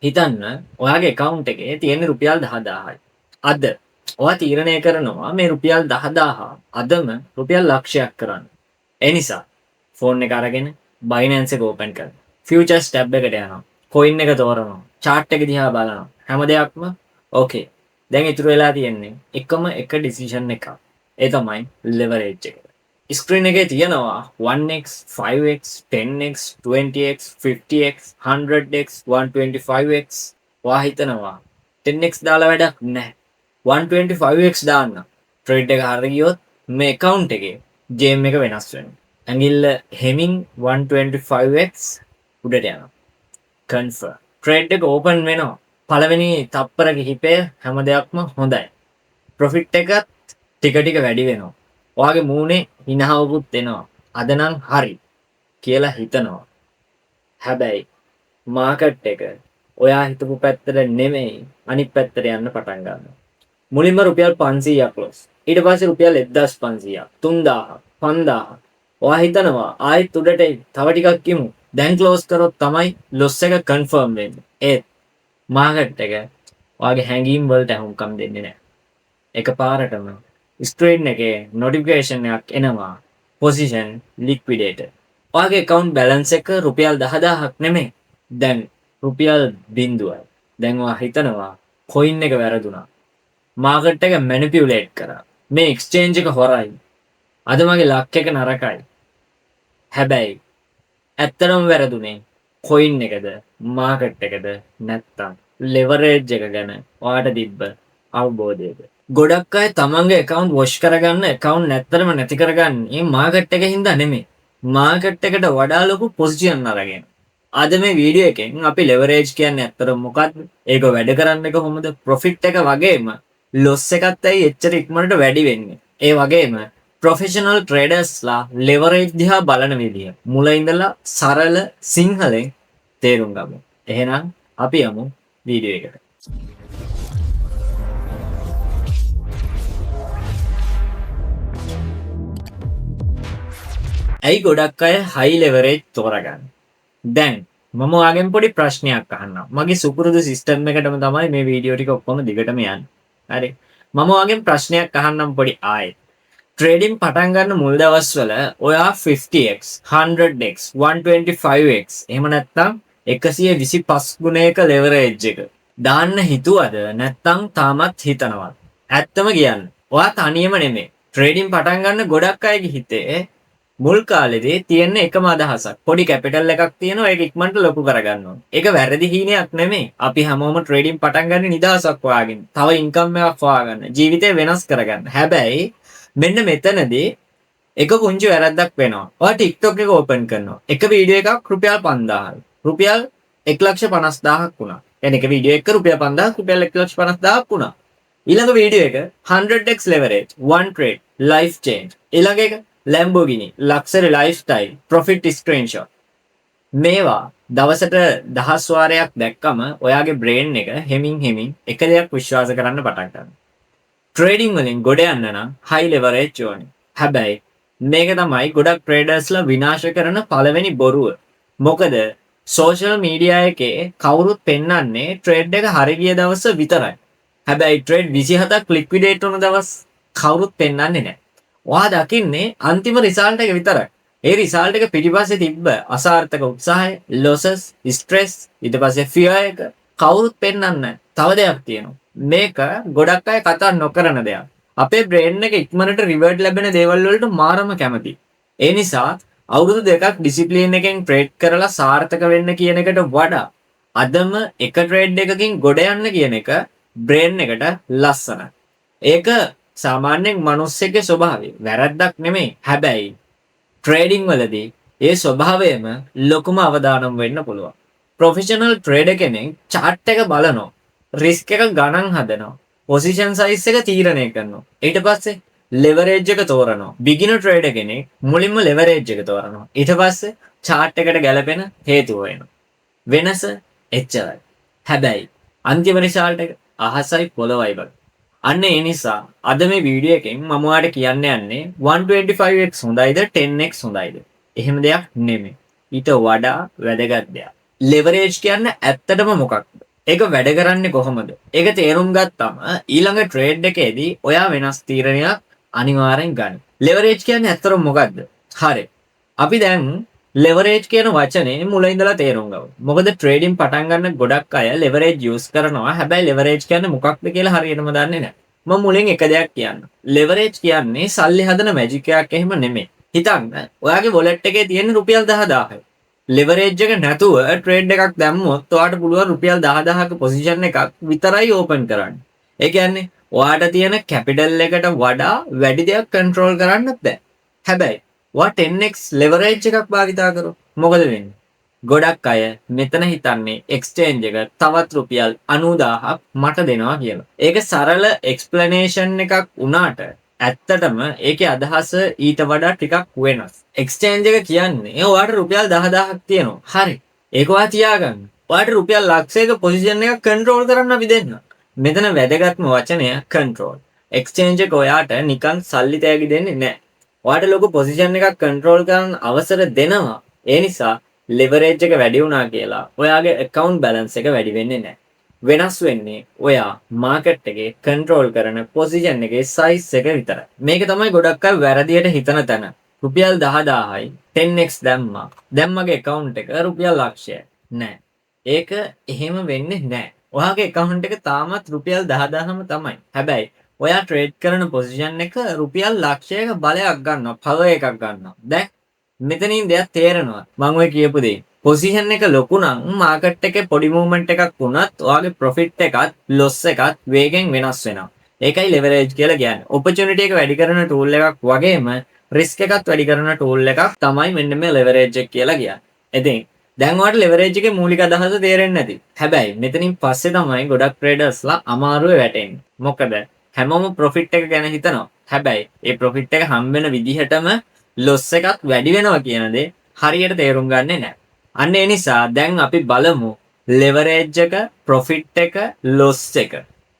හිතන්න ඔයාගේ account එකේ තියෙන රුපියල් 10000යි. අද ඔයා තීරණය කරනවා මේ රුපියල් 10000 අදම රුපියල් ලක්ෂයක් කරන්න. ඒ නිසා ෆෝන් එක අරගෙන Binance එක open කරන්න. Futures tab එකට යනවා. coin එක තෝරනවා. chart එක දිහා බලනවා. හැම දෙයක්ම okay. දැන් ඉතුරු වෙලා තියෙන්නේ එකම එක decision එකක්. ඒ තමයි leverage එක. ස්ක්‍රීන් එකේ තියෙනවා 1x 5x 10x 20x 50x 100x 125x ඔයා හිතනවා 10x දාලා වැඩක් නැහැ 125x දාන්න ට්‍රේඩ් එක හරිය ගියොත් මේ account එකේ ගේම් එක වෙනස් වෙනවා ඇඟිල්ල හෙමින් 125x උඩට යනවා කන්ෆර්ම් ට්‍රේඩ් එක ඕපන් වෙනවා පළවෙනි තප්පර කිහිපය හැම දෙයක්ම හොඳයි ප්‍රොෆිට් එකත් ටික ටික වැඩි වෙනවා ඔයාගේ මූණේ හිනහවකුත් එනවා. අද නම් හරි කියලා හිතනවා. හැබැයි මාකට් එක ඔයා හිතපු පැත්තට නෙමෙයි අනිත් පැත්තට යන්න පටන් ගන්නවා. මුලින්ම රුපියල් 500ක් ලොස්. ඊට පස්සේ රුපියල් 1500ක් 3000ක් 5000ක්. ඔයා හිතනවා ආයෙත් උඩට තව ටිකක් කිමු. දැන් ක්ලෝස් කරොත් තමයි ලොස් එක කන්ෆර්ම් වෙන්නේ. ඒත් මාකට් එක ඔයාගේ හැංගීම් වලට අහුම්කම් දෙන්නේ නැහැ. එකපාරටම ස්ක්‍රීන් එකේ නොටිෆිකේෂන් එකක් එනවා පොසිෂන් ලික්විඩේටර්. ඔයාගේ account balance එක රුපියල් 10000ක් නෙමෙයි. දැන් රුපියල් 0යි. දැන් ඔයා හිතනවා coin එක වැරදුනා. මාකට් එක මැනිපියුලේට් කරා. මේ exchange එක හොරයි. අද මගේ ලක් එක නරකයි. හැබැයි ඇත්තටම වැරදුනේ coin එකද මාකට් එකද නැත්තම් leverage එක ගැන ඔයාට තිබ්බ අවබෝධයද? ගොඩක් අය තමන්ගේ account wash කරගන්න account නැත්තරම නැති කරගන්නේ මාකට් එකේ හින්දා නෙමෙයි. මාකට් එකට වඩා ලොකු පොසිෂන් අරගෙන. අද මේ වීඩියෝ එකෙන් අපි leverage කියන්නේ ඇත්තටම මොකක්ද? ඒක වැඩ කරන්නේ කොහොමද? profit එක වගේම loss එකත් ඇයි එච්චර ඉක්මනට වැඩි වෙන්නේ? ඒ වගේම professional traders ලා leverage දිහා බලන විදිය මුල ඉඳලා සරල සිංහලෙන් තේරුම් ගමු. එහෙනම් අපි යමු වීඩියෝ එකට. ඇයි ගොඩක් අය high leverage තෝරගන්නේ? දැන් මම ඔයාගෙන් පොඩි ප්‍රශ්නයක් අහන්නම්. මගේ සුපුරුදු සිස්ටම් එකටම තමයි මේ වීඩියෝ ටික ඔක්කොම දිගටම යන්නේ. හරි. මම ඔයාගෙන් ප්‍රශ්නයක් අහන්නම් පොඩි ආයෙත්. ට්‍රේඩින් පටන් ගන්න මුල් දවස්වල ඔයා 50x 100x 125x එහෙම නැත්නම් 125 ගුණයක leverage එක දාන්න හිතුවද නැත්නම් තාමත් හිතනවද? ඇත්තම කියන්න. ඔයා තනියම නෙමෙයි. ට්‍රේඩින් පටන් ගන්න ගොඩක් අයගේ හිතේ මුල් කාලේදී තියෙන එකම අදහසක්. පොඩි කැපිටල් එකක් තියෙනවා ඒක ඉක්මනට ලොකු කරගන්න ඕනේ. ඒක වැරදි හීනයක් නෙමෙයි. අපි හැමෝම ට්‍රේඩින් පටන් ගන්න නිදහසක් හොයාගෙන. තව ඉන්කම් එකක් හොයාගන්න. ජීවිතේ වෙනස් කරගන්න. හැබැයි මෙන්න මෙතනදී එක පුංචි වැරද්දක් වෙනවා. ඔයා TikTok එක ඕපන් කරනවා. එක වීඩියෝ එකක් රුපියල් 5000යි. රුපියල් 1,50,000ක් වුණා. يعني එක වීඩියෝ එක රුපියල් 5000ක් රුපියල් 1,50,000ක් වුණා. ඊළඟ වීඩියෝ එක 100x leverage one trade life change. ඊළඟ එක Lamborghini luxury lifestyle profit screenshot. මේවා දවසට 10 වාරයක් දැක්කම ඔයාගේ brain එක හෙමින් එක දෙයක් විශ්වාස කරන්න පටන් ගන්නවා. ට්‍රේඩින් වලින් ගොඩ යන්න නම් high leverage ඕනේ. හැබැයි මේක තමයි ගොඩක් ට්‍රේඩර්ස්ලා විනාශ කරන පළවෙනි බොරුව. මොකද social media එකේ කවුරුත් පෙන්වන්නේ ට්‍රේඩ් එක හරි ගිය දවස විතරයි. හැබැයි ට්‍රේඩ් 27ක් liquidate වුණ දවස් කවුරුත් පෙන්වන්නේ නැහැ. ඔයා දකින්නේ අන්තිම රිසල්ට් එක විතරයි. ඒ රිසල්ට් එක පිටිපස්සේ තිබ්බ අසාර්ථක උත්සාහය, losses, stress, ඊට පස්සේ fear එක කවුරුත් පෙන්වන්නේ නැහැ. තව දෙයක් තියෙනවා. මේක ගොඩක් අය කතා නොකරන දෙයක්. අපේ බ්‍රේන් එක ඉක්මනට රිවර්ඩ් ලැබෙන දේවල් වලට මාරම කැමතියි. ඒ නිසා අවුරුදු දෙකක් ඩිසිප්ලින් එකෙන් ට්‍රේඩ් කරලා සාර්ථක වෙන්න කියන එකට වඩා අදම එක ට්‍රේඩ් එකකින් ගොඩ යන්න කියන එක බ්‍රේන් එකට ලස්සනයි. ඒක සාමාන්‍යයෙන් මිනිස්සෙගේ ස්වභාවය. වැරද්දක් නෙමෙයි. හැබැයි ට්‍රේඩින් වලදී ඒ ස්වභාවයම ලොකුම අවදානම් වෙන්න පුළුවන්. ප්‍රොෆෙෂනල් ට්‍රේඩර් කෙනෙක් chart එක බලනවා. රිස්ක් එක ගණන් හදනවා. පොසිෂන් සයිස් එක තීරණය කරනවා. ඊට පස්සේ leverage එක තෝරනවා. beginner trader කෙනෙක් මුලින්ම leverage එක තෝරනවා. ඊට පස්සේ chart එකට ගැලපෙන හේතු හොයනවා. වෙනස එච්චරයි. හැබැයි අන්තිම result එක අහසයි පොළොවයි වගේ. අන්න ඒ නිසා අද මේ වීඩියෝ එකෙන් මම ඔයාලට කියන්න යන්නේ 125x හොඳයිද 10x හොඳයිද? එහෙම දෙයක් නෙමෙයි. ඊට වඩා වැදගත් දෙයක්. leverage කියන්නේ ඇත්තටම මොකක්ද? ඒක වැඩ කරන්නේ කොහොමද? ඒක තේරුම් ගත්තම ඊළඟ ට්‍රේඩ් එකේදී ඔයා වෙනස් තීරණයක් අනිවාර්යෙන් ගන්න. ලෙවරේජ් කියන්නේ ඇත්තටම මොකද්ද? හරි. අපි දැන් ලෙවරේජ් කියන වචනේ මුල ඉඳලා තේරුම් ගමු. මොකද ට්‍රේඩින් පටන් ගන්න ගොඩක් අය ලෙවරේජ් යූස් කරනවා. හැබැයි ලෙවරේජ් කියන්නේ මොකක්ද කියලා හරියටම දන්නේ නැහැ. මම මුලින් එක දෙයක් කියන්න. ලෙවරේජ් කියන්නේ සල්ලි හදන මැජික් එකක් එහෙම නෙමෙයි. හිතන්න ඔයාගේ වොලට් එකේ තියෙන රුපියල් 10000යි. ලෙවරේජ් එක නැතුව ට්‍රේඩ් එකක් දැම්මොත් ඔයාට පුළුවන් රුපියල් 10000ක පොසිෂන් එකක් විතරයි ඕපන් කරන්න. ඒ කියන්නේ ඔයාට තියෙන කැපිටල් එකට වඩා වැඩි දෙයක් කන්ට්‍රෝල් කරන්න බෑ. හැබැයි ඔයා 10x ලෙවරේජ් එකක් භාවිතා කරොත් මොකද වෙන්නේ? ගොඩක් අය මෙතන හිතන්නේ එක්ස්චේන්ජ් එක තවත් රුපියල් 90000ක් මට දෙනවා කියලා. ඒක සරල එක්ස්ප්ලනේෂන් එකක් වුණාට ඇත්තටම ඒකේ අදහස ඊට වඩා ටිකක් වෙනස්. එක්ස්චේන්ජ් එක කියන්නේ ඔයාට රුපියල් 10000ක් තියෙනවා. හරි. ඒක ඔයා තියාගන්න. ඔයාට රුපියල් ලක්ෂයක පොසිෂන් එකක් කන්ට්‍රෝල් කරන්න අපි දෙන්න. මෙතන වැදගත්ම වචනය කන්ට්‍රෝල්. එක්ස්චේන්ජ් එක ඔයාට නිකන් සල්ලි තෑගි දෙන්නේ නැහැ. ඔයාට ලොකු පොසිෂන් එකක් කන්ට්‍රෝල් කරන්න අවසර දෙනවා. ඒ නිසා ලෙවරේජ් එක වැඩි වුණා කියලා ඔයාගේ account balance එක වැඩි වෙන්නේ නැහැ. වෙනස් වෙන්නේ ඔයා මාකට් එකේ කන්ට්‍රෝල් කරන පොසිෂන් එකේ සයිස් එක විතරයි. මේක තමයි ගොඩක් අය වැරදියට හිතන තැන. රුපියල් 10000යි 10x දැම්මා. දැන් මගේ account එක රුපියල් ලක්ෂයයි. නෑ. ඒක එහෙම වෙන්නේ නෑ. ඔයාගේ account එක තාමත් රුපියල් 10000ම තමයි. හැබැයි ඔයා ට්‍රේඩ් කරන පොසිෂන් එක රුපියල් ලක්ෂයක බලයක් ගන්නවා. පවර් එකක් ගන්නවා. දැන් මෙතනින් දෙයක් තේරෙනවා. මම ඔය කියපු දේ. පොසිෂන් එක ලොකු නම් මාකට් එකේ පොඩි මූව්මන්ට් එකක් වුණත් ඔයාගේ ප්‍රොෆිට් එකත් ලොස් එකත් වේගෙන් වෙනස් වෙනවා. ඒකයි ලෙවරේජ් කියලා කියන්නේ. ඔපචුනිටි එක වැඩි කරන ටූල් එකක් වගේම රිස්ක් එකත් වැඩි කරන ටූල් එකක් තමයි මෙන්න මේ ලෙවරේජ් එක කියලා කියන්නේ. ඉතින් දැන් ඔයාලට ලෙවරේජ් එකේ මූලික අදහස තේරෙන්නේ නැති. හැබැයි මෙතනින් පස්සේ තමයි ගොඩක් ට්‍රේඩර්ස්ලා අමාරුවේ වැටෙන්නේ. මොකද හැමෝම ප්‍රොෆිට් එක ගැන හිතනවා. හැබැයි ඒ ප්‍රොෆිට් එක හම්බ වෙන විදිහටම ලොස් එකක් වැඩි වෙනවා කියන දේ හරියට තේරුම් ගන්නේ නැහැ. අන්න ඒ නිසා දැන් අපි බලමු ලෙවරේජ් එක, ප්‍රොෆිට් එක, ලොස් එක.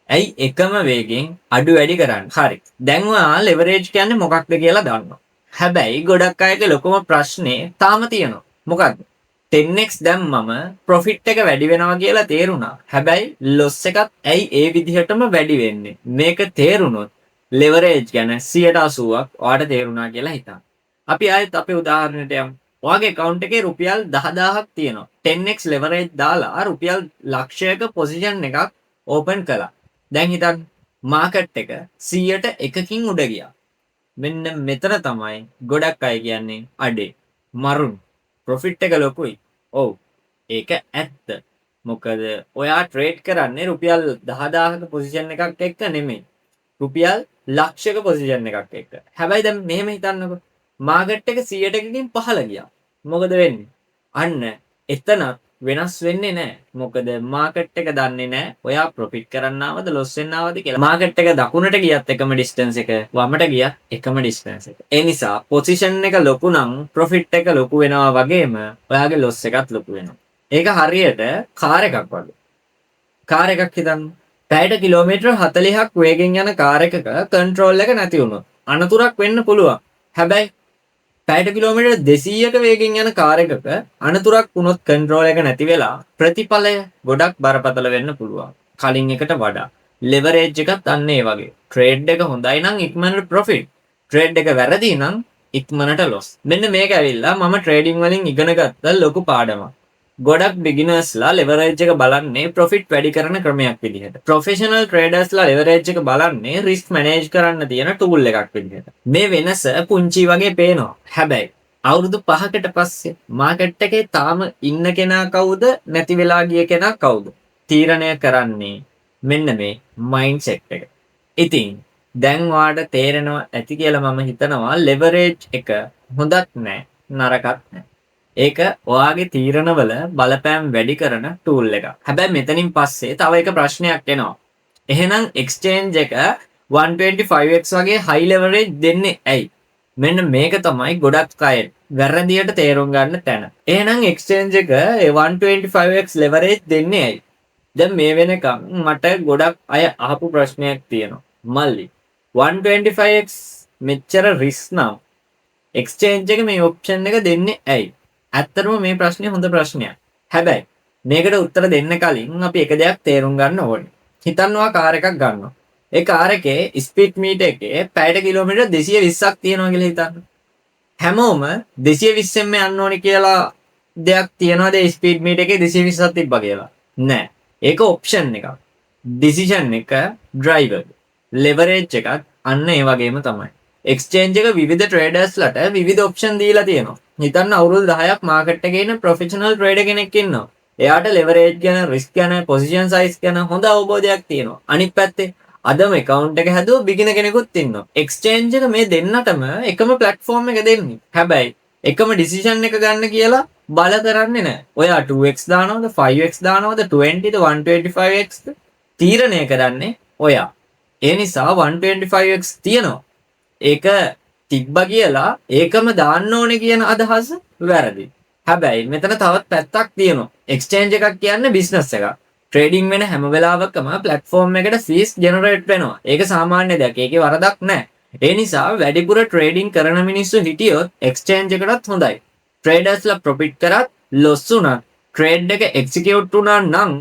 ඇයි එකම වේගෙන් අඩු වැඩි කරන්නේ? හරි. දැන් ඔයා ලෙවරේජ් කියන්නේ මොකක්ද කියලා දන්නවා. හැබැයි ගොඩක් අයගේ ලොකුම ප්‍රශ්නේ තාම තියෙනවා. මොකක්ද? 10x දැම්මම ප්‍රොෆිට් එක වැඩි වෙනවා කියලා තේරුණා. හැබැයි ලොස් එකත් ඇයි ඒ විදිහටම වැඩි වෙන්නේ? මේක තේරුණොත් ලෙවරේජ් ගැන 180ක් ඔයාට තේරුණා කියලා හිතන්න. අපි ආයෙත් අපේ උදාහරණයට යමු. ඔයාගේ account එකේ රුපියල් 10000ක් තියෙනවා. 10x leverage දාලා රුපියල් ලක්ෂයක පොසිෂන් එකක් ඕපන් කළා. දැන් හිතන්න මාකට් එක 100ට එකකින් උඩ ගියා. මෙන්න මෙතන තමයි ගොඩක් අය කියන්නේ අඩේ. මරුන්. ප්‍රොෆිට් එක ලොකුයි. ඔව්. ඒක ඇත්ත. මොකද ඔයා ට්‍රේඩ් කරන්නේ රුපියල් 10000ක පොසිෂන් එකක් එක්ක නෙමෙයි. රුපියල් ලක්ෂයක පොසිෂන් එකක් එක්ක. හැබැයි දැන් මෙහෙම හිතන්නකෝ. මාකට් එක 100ටකින් පහළ ගියා. මොකද වෙන්නේ? අන්න එතන වෙනස් වෙන්නේ නැහැ. මොකද මාකට් එක දන්නේ නැහැ ඔයා ප්‍රොෆිට් කරන්න ආවද ලොස් වෙන්න ආවද කියලා. මාකට් එක දකුණට ගියත් එකම ඩිස්ටන්ස් එක, වමට ගියත් එකම ඩිස්ටන්ස් එක. ඒ නිසා පොසිෂන් එක ලොකු නම් ප්‍රොෆිට් එක ලොකු වෙනවා වගේම ඔයාගේ ලොස් එකත් ලොකු වෙනවා. ඒක හරියට කාර් එකක් වගේ. කාර් එකක් හිතන්න. පැයට කිලෝමීටර් 40ක් වේගෙන් යන කාර් එකක කන්ට්‍රෝල් එක නැති වුණොත් අනතුරක් වෙන්න පුළුවන්. හැබැයි පැයට කිලෝමීටර් 200ක වේගෙන් යන කාර් එකක අනතුරක් වුණොත් කන්ට්‍රෝල් එක නැති වෙලා ප්‍රතිඵලය ගොඩක් බරපතල වෙන්න පුළුවන්. කලින් එකට වඩා. ලෙවරේජ් එකත් අන්න ඒ වගේ. ට්‍රේඩ් එක හොඳයි නම් ඉක්මනට ප්‍රොෆිට්. ට්‍රේඩ් එක වැරදි නම් ඉක්මනට ලොස්. මෙන්න මේක ඇවිල්ලා මම ට්‍රේඩින් වලින් ඉගෙන ගත්ත ලොකු පාඩමක්. ගොඩක් බිගිනර්ස්ලා ලෙවරේජ් එක බලන්නේ ප්‍රොෆිට් වැඩි කරන ක්‍රමයක් විදිහට. ප්‍රොෆෙෂනල් ට්‍රේඩර්ස්ලා ලෙවරේජ් එක බලන්නේ රිස්ක් මැනේජ් කරන්න තියෙන ටූල් එකක් විදිහට. මේ වෙනස පුංචි වගේ පේනවා. හැබැයි අවුරුදු 5කට පස්සේ මාකට් එකේ තාම ඉන්න කෙනා කවුද නැති වෙලා ගිය කෙනා කවුද? තීරණය කරන්නේ මෙන්න මේ මයින්ඩ්සෙට් එක. ඉතින් දැන් ඔයාලට තේරෙනවා ඇති කියලා මම හිතනවා ලෙවරේජ් එක හොඳත් නෑ නරකත් නෑ. ඒක ඔයාගේ තීරණවල බලපෑම් වැඩි කරන ටූල් එකක්. හැබැයි මෙතනින් පස්සේ තව එක ප්‍රශ්නයක් එනවා. එහෙනම් එක්ස්චේන්ජ් එක 125x වගේ හයි ලෙවරේජ් දෙන්නේ ඇයි? මෙන්න මේක තමයි ගොඩක් අය වැරදියට තේරුම් ගන්න තැන. එහෙනම් එක්ස්චේන්ජ් එක 125x ලෙවරේජ් දෙන්නේ ඇයි? දැන් මේ වෙනකම් මට ගොඩක් අය අහපු ප්‍රශ්නයක් තියෙනවා. මල්ලි 125x මෙච්චර රිස්ක් නම් එක්ස්චේන්ජ් එක මේ ඔප්ෂන් එක දෙන්නේ ඇයි? ඇත්තටම මේ ප්‍රශ්නේ හොඳ ප්‍රශ්නයක්. හැබැයි මේකට උත්තර දෙන්න කලින් අපි එක දෙයක් තේරුම් ගන්න ඕනේ. හිතන්නවා කාර් එකක් ගන්නවා. ඒ කාර් එකේ ස්පීඩ් මීටර් එකේ පැයට කිලෝමීටර් 220ක් තියෙනවා කියලා හිතන්න. හැමෝම 220ෙන්ම යන්න ඕනේ කියලා දෙයක් තියනවාද ඒ ස්පීඩ් මීටර් එකේ 220ක් තිබ්බා කියලා? නෑ. ඒක ඔප්ෂන් එකක්. ඩිසිෂන් එක ඩ්‍රයිවර්. ලෙවරේජ් එකක් අන්න ඒ වගේම තමයි. එක්ස්චේන්ජ් එක විවිධ ට්‍රේඩර්ස්ලට විවිධ ඔප්ෂන් දීලා තියෙනවා. හිතන්න අවුරුදු 10ක් මාකට් එකේ ඉන්න ප්‍රොෆෙෂනල් ට්‍රේඩර් කෙනෙක් ඉන්නවා. එයාට ලෙවරේජ් ගැන, රිස්ක් ගැන, පොසිෂන් සයිස් ගැන හොඳ අවබෝධයක් තියෙනවා. අනිත් පැත්තේ අදම account එක හැදුව බිගිනර් කෙනෙකුත් ඉන්නවා. එක්ස්චේන්ජ් එක මේ දෙන්නටම එකම platform එක දෙන්නේ. හැබැයි එකම decision එක ගන්න කියලා බල කරන්නේ නැහැ. ඔයා 2x දානවද, 5x දානවද, 20ද, 125x තීරණය කරන්නේ ඔයා. ඒ නිසා 125x තියනවා. ඒක තිබ්බා කියලා ඒකම දාන්න ඕනේ කියන අදහස වැරදි. හැබැයි මෙතන තවත් පැත්තක් තියෙනවා. එක්ස්චේන්ජ් එකක් කියන්නේ බිස්නස් එකක්. ට්‍රේඩින් වෙන හැම වෙලාවකම ප්ලැට්ෆෝම් එකට ෆීස් ජෙනරේට් වෙනවා. ඒක සාමාන්‍ය දෙයක්. ඒකේ වරදක් නැහැ. ඒ නිසා වැඩිපුර ට්‍රේඩින් කරන මිනිස්සු හිටියොත් එක්ස්චේන්ජ් එකටත් හොඳයි. ට්‍රේඩර්ස්ලා ප්‍රොෆිට් කරත් ලොස් වුණත් ට්‍රේඩ් එක එක්සිකියුට් වුණා නම්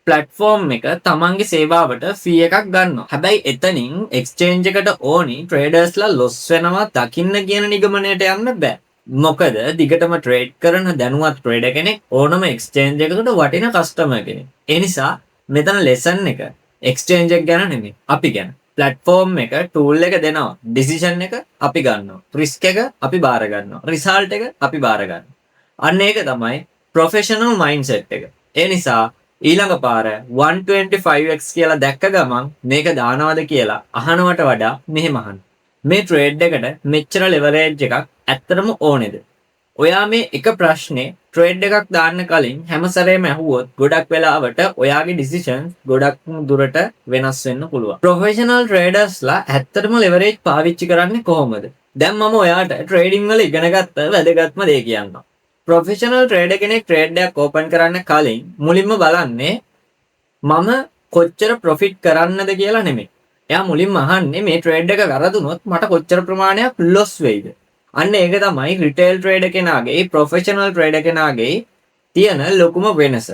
ප්ලැට්ෆෝම් එක තමන්ගේ සේවාවට ෆී එකක් ගන්නවා. හැබැයි එතනින් එක්ස්චේන්ජ් එකට ඕනි ට්‍රේඩර්ස්ලා ලොස් වෙනවා දකින්න කියන නිගමනයට යන්න බෑ. මොකද දිගටම ට්‍රේඩ් කරන දැනුවත් ට්‍රේඩර් කෙනෙක් ඕනම එක්ස්චේන්ජ් එකකට වටින කස්ටමර් කෙනෙක්. ඒ නිසා මෙතන ලෙසන් එක එක්ස්චේන්ජ් එක ගැන නෙමෙයි අපි ගැන. ප්ලැට්ෆෝම් එක ටූල් එක දෙනවා. ඩිසිෂන් එක අපි ගන්නවා. රිස්ක් එක අපි බාර ගන්නවා. රිසල්ට් එක අපි බාර ගන්නවා. අන්න ඒක තමයි ප්‍රොෆෙෂනල් මයින්ඩ්සෙට් එක. ඒ නිසා ඊළඟ පාර 125x කියලා දැක්ක ගමන් මේක දානවද කියලා අහනවට වඩා මෙහෙම අහන්න. මේ ට්‍රේඩ් එකට මෙච්චර ලෙවරේජ් එකක් ඇත්තටම ඕනේද? ඔයා මේ එක ප්‍රශ්නේ ට්‍රේඩ් එකක් දාන්න කලින් හැම සැරේම ඇහුවොත් ගොඩක් වෙලාවට ඔයාගේ ඩිසිෂන්ස් ගොඩක් දුරට වෙනස් වෙන්න පුළුවන්. ප්‍රොෆෙෂනල් ට්‍රේඩර්ස්ලා ඇත්තටම ලෙවරේජ් පාවිච්චි කරන්නේ කොහොමද? දැන් මම ඔයාට ට්‍රේඩින් වල ඉගෙන ගත්ත වැදගත්ම දේ කියන්නම්. ප්‍රොෆෙෂනල් ට්‍රේඩර් කෙනෙක් ට්‍රේඩ් එකක් ඕපන් කරන්න කලින් මුලින්ම බලන්නේ මම කොච්චර ප්‍රොෆිට් කරන්නද කියලා නෙමෙයි. එයා මුලින්ම අහන්නේ මේ ට්‍රේඩ් එක වැරදුනොත් මට කොච්චර ප්‍රමාණයක් ලොස් වෙයිද? අන්න ඒක තමයි රිටේල් ට්‍රේඩර් කෙනාගේ ප්‍රොෆෙෂනල් ට්‍රේඩර් කෙනාගේ තියෙන ලොකුම වෙනස.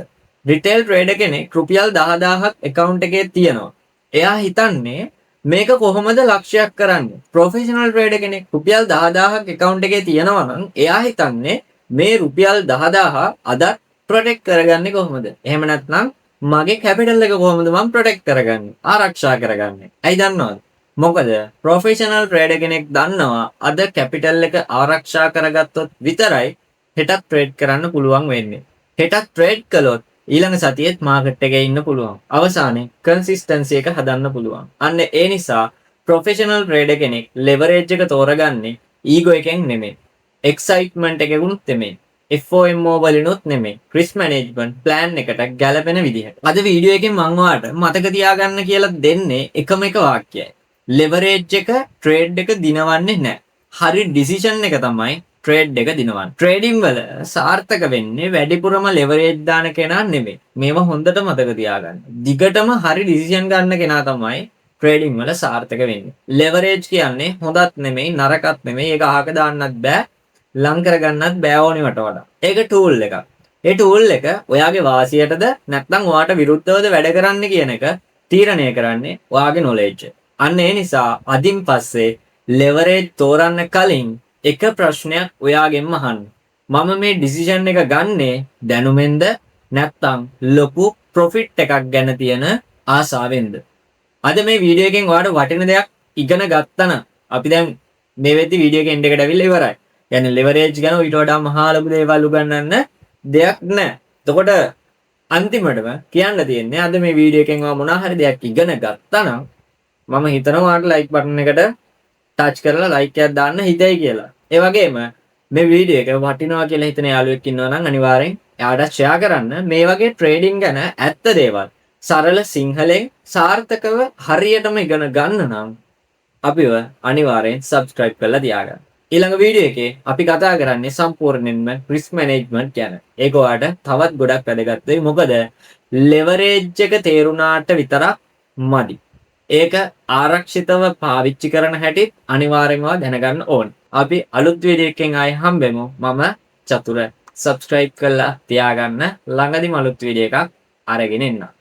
රිටේල් ට්‍රේඩර් කෙනෙක් රුපියල් 10000ක් account එකේ තියනවා. එයා හිතන්නේ මේක කොහොමද ලක්ෂයක් කරන්නේ? ප්‍රොෆෙෂනල් ට්‍රේඩර් කෙනෙක් රුපියල් 10000ක් account එකේ තියනවා නම් එයා හිතන්නේ මේ රුපියල් 10000 අදත් ප්‍රොටෙක්ට් කරගන්නේ කොහොමද? එහෙම නැත්නම් මගේ කැපිටල් එක කොහොමද මම ප්‍රොටෙක්ට් කරගන්නේ? ආරක්ෂා කරගන්නේ. ඇයි දන්නවද? මොකද ප්‍රොෆෙෂනල් ට්‍රේඩර් කෙනෙක් දන්නවා අද කැපිටල් එක ආරක්ෂා කරගත්තොත් විතරයි හෙටත් ට්‍රේඩ් කරන්න පුළුවන් වෙන්නේ. හෙටත් ට්‍රේඩ් කළොත් ඊළඟ සතියේත් මාකට් එකේ ඉන්න පුළුවන්. අවසානයේ කන්සිස්ටන්සි එක හදන්න පුළුවන්. අන්න ඒ නිසා ප්‍රොෆෙෂනල් ට්‍රේඩර් කෙනෙක් ලෙවරේජ් එක තෝරගන්නේ ඊගෝ එකෙන් නෙමෙයි. එක්සයිට්මන්ට් එකකුත් නෙමෙයි. FOMO වලිනුත් නෙමෙයි. රිස්ක් මැනේජ්මන්ට් ප්ලෑන් එකට ගැලපෙන විදිහට. අද වීඩියෝ එකෙන් මම ඔයාලට මතක තියාගන්න කියලා දෙන්නේ එකම එක වාක්‍යයයි. ලෙවරේජ් එක ට්‍රේඩ් එක දිනවන්නේ නැහැ. හරි ඩිසිෂන් එක තමයි ට්‍රේඩ් එක දිනවන්නේ. ට්‍රේඩින් වල සාර්ථක වෙන්නේ වැඩිපුරම ලෙවරේජ් දාන කෙනා නෙමෙයි. මේවා හොඳට මතක තියාගන්න. දිගටම හරි ඩිසිෂන් ගන්න කෙනා තමයි ට්‍රේඩින් වල සාර්ථක වෙන්නේ. ලෙවරේජ් කියන්නේ හොඳත් නෙමෙයි නරකත් නෙමෙයි. ඒක අහක දාන්නත් බෑ. ලං කරගන්නත් බෑ ඕනෙවට වඩා. ඒක ටූල් එකක්. ඒ ටූල් එක ඔයාගේ වාසියටද නැත්නම් ඔයාට විරුද්ධවද වැඩ කරන්න කියන එක තීරණය කරන්නේ ඔයාගේ නොලෙජ්. අන්න ඒ නිසා අදින් පස්සේ ලෙවරේජ් තෝරන්න කලින් එක ප්‍රශ්නයක් ඔයාගෙන්ම අහන්න. මම මේ ඩිසිෂන් එක ගන්නේ දැනුමෙන්ද නැත්නම් ලොකු ප්‍රොෆිට් එකක් ගැන තියෙන ආසාවෙන්ද? අද මේ වීඩියෝ එකෙන් ඔයාට වටින දෙයක් ඉගෙන ගත්තා නම් අපි දැන් මේ වෙද්දි වීඩියෝ එක එන්ඩ් එකට අවිල්ලා ඉවරයි. يعني ලෙවරේජ් ගැන ඊට වඩා මහා ලොකු දේවල් උගන්වන්න දෙයක් නැහැ. එතකොට අන්තිමටම කියන්න තියෙන්නේ අද මේ වීඩියෝ එකෙන් ඔයා මොනවා හරි දෙයක් ඉගෙන ගත්තා නම් මම හිතනවා ඔයාලට ලයික් බටන් එකට ටච් කරලා ලයික් එකක් දාන්න හිතයි කියලා. ඒ වගේම මේ වීඩියෝ එක වටිනවා කියලා හිතන යාළුවෙක් ඉන්නවා නම් අනිවාර්යෙන් එයාට ෂෙයා කරන්න. මේ වගේ ට්‍රේඩින් ගැන ඇත්ත දේවල් සරල සිංහලෙන් සාර්ථකව හරියටම ඉගෙන ගන්න නම් අපිව අනිවාර්යෙන් subscribe කරලා තියාගන්න. ඊළඟ වීඩියෝ එකේ අපි කතා කරන්නේ සම්පූර්ණයෙන්ම රිස්ක් මැනේජ්මන්ට් ගැන. ඒක ඔයාලට තවත් ගොඩක් වැදගත් වෙයි. මොකද ලෙවරේජ් එක තේරුණාට විතරක් මදි. ඒක ආරක්ෂිතව පාවිච්චි කරන හැටි අනිවාර්යෙන්ම දැනගන්න ඕනේ. අපි අලුත් වීඩියෝ එකකින් ආයෙ හම්බෙමු. මම චතුර subscribe කරලා තියාගන්න. ළඟදිම අලුත් වීඩියෝ එකක් අරගෙන එන්නම්.